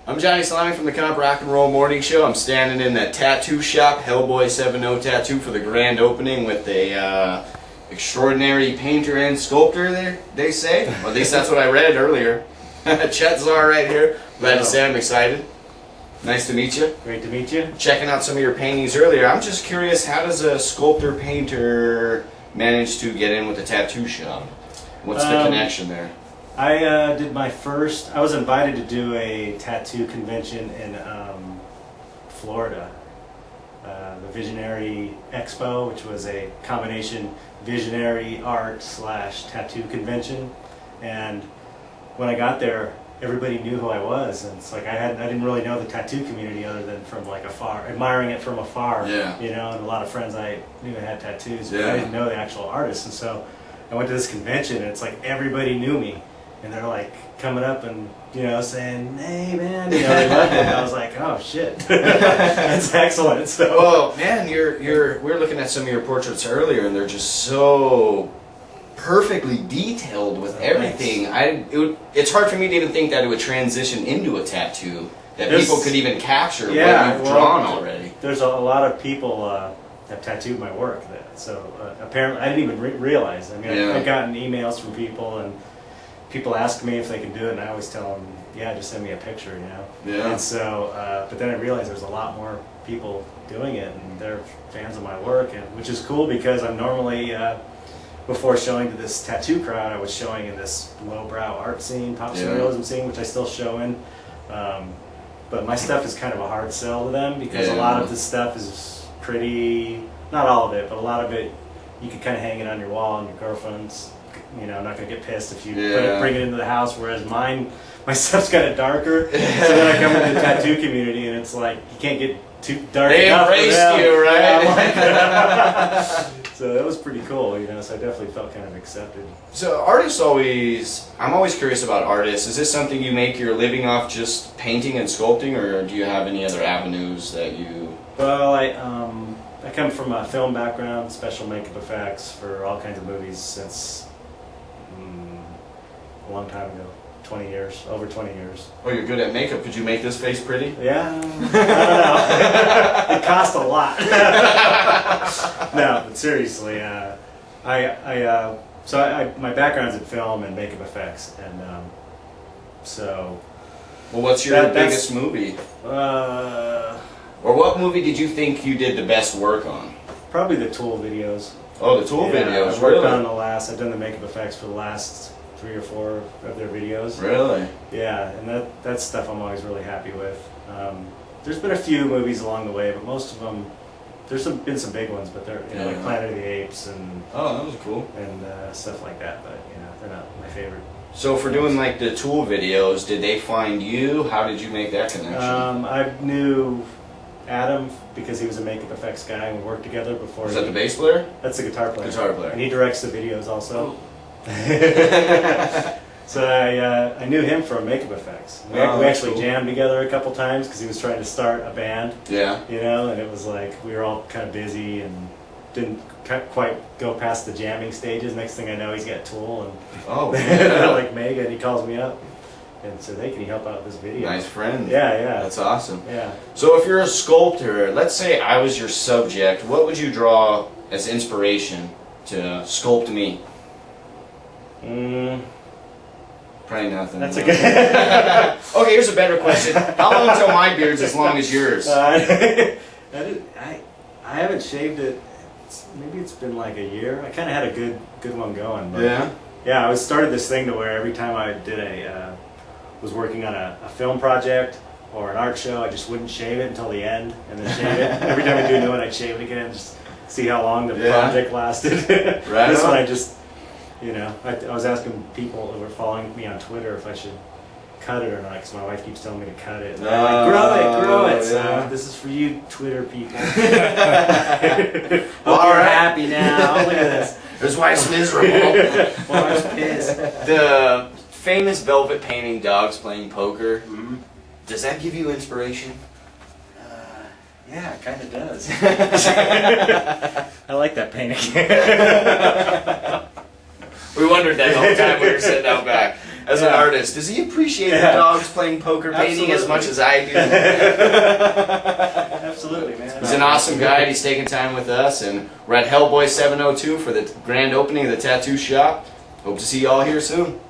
I'm Johnny Salami from the KOMP Rock and Roll Morning Show. I'm standing in the tattoo shop, Hellboys 70 Tattoo, for the grand opening with a extraordinary painter and sculptor there, they say. Well, at least that's what I read earlier. Chet Zar right here. Glad to say I'm excited. Nice to meet you. Great to meet you. Checking out some of your paintings earlier. I'm just curious, how does a sculptor-painter manage to get in with a tattoo shop? What's the connection there? I did my first, I was invited to do a tattoo convention in Florida. The Visionary Expo, which was a combination visionary art / tattoo convention. And when I got there, everybody knew who I was, and it's like I didn't really know the tattoo community other than from like afar, admiring it from afar. Yeah. You know, and a lot of friends I knew had tattoos, but Yeah. I didn't know the actual artists. And so I went to this convention, and it's like everybody knew me, and they're like coming up and saying, "Hey man," they loved it. And I was like, "Oh shit, that's excellent." So, well, man, we're looking at some of your portraits earlier, and they're just so perfectly detailed with everything. It's hard for me to even think that it would transition into a tattoo, that people could even capture what you've drawn already. There's a lot of people have tattooed my work. Apparently, I didn't even realize. I mean, I've gotten emails from people, and people ask me if they can do it, and I always tell them, "Yeah, just send me a picture," Yeah. And so, but then I realized there's a lot more people doing it, and they're fans of my work, which is cool because I'm normally. Before showing to this tattoo crowd, I was showing in this lowbrow art scene, pop surrealism scene, which I still show in. But my stuff is kind of a hard sell to them because a lot of this stuff is pretty, not all of it, but a lot of it, you can kind of hang it on your wall, and your girlfriend's, not going to get pissed if you bring it into the house, whereas my stuff's kind of darker. So then I come into the tattoo community, and it's like, you can't get too dark enough. They embraced you, right? Yeah, so that was pretty cool, so I definitely felt kind of accepted. So I'm always curious about artists. Is this something you make your living off, just painting and sculpting, or do you have any other avenues that you... Well, I come from a film background, special makeup effects for all kinds of movies since a long time ago. 20 years, over 20 years. Oh, you're good at makeup. Could you make this face pretty? Yeah, I don't know. It cost a lot. No, but seriously, my background's in film and makeup effects, and so. Well, what's your biggest movie? Or what movie did you think you did the best work on? Probably the Tool videos. Oh, the Tool videos. I've worked on I've done the makeup effects for the last 3 or 4 of their videos. Really? Yeah, and that's stuff I'm always really happy with. There's been a few movies along the way, but most of them, there's been some big ones, but they're like Planet of the Apes and that was cool, and stuff like that. But they're not my favorite. So for doing like the Tool videos, did they find you? How did you make that connection? I knew Adam because he was a makeup effects guy, and we worked together before. Was that the bass player? That's the guitar player. Guitar player. And he directs the videos also. So I knew him from makeup effects. We actually jammed together a couple times because he was trying to start a band. Yeah. And it was like we were all kind of busy and didn't quite go past the jamming stages. Next thing I know, he's got Tool and like Mega, and he calls me up and said, "Hey, can you help out with this video?" Nice friend. Yeah. That's awesome. Yeah. So if you're a sculptor, let's say I was your subject, what would you draw as inspiration to sculpt me? Probably nothing. That's a good. Okay, here's a better question. How long until my beard's as long as yours? I haven't shaved it. Maybe it's been like a year. I kind of had a good one going. But yeah, I started this thing to where every time I was working on a film project or an art show, I just wouldn't shave it until the end, and then shave it. Every time I do a new one, I'd shave it again, just see how long the project lasted. Right. This one, I just. I was asking people who were following me on Twitter if I should cut it or not, because my wife keeps telling me to cut it. And I'm like, grow it. So this is for you, Twitter people. Hope you're happy now. Look at this. His wife's miserable. Wife's pissed. The famous velvet painting, Dogs Playing Poker. Mm-hmm. Does that give you inspiration? Yeah, it kind of does. I like that painting. We wondered that the whole time we were sitting out back. as an artist, does he appreciate the dogs playing poker painting as much as I do? Absolutely, man. He's an awesome guy. He's taking time with us, and we're at Hellboys 702 for the grand opening of the tattoo shop. Hope to see you all here soon.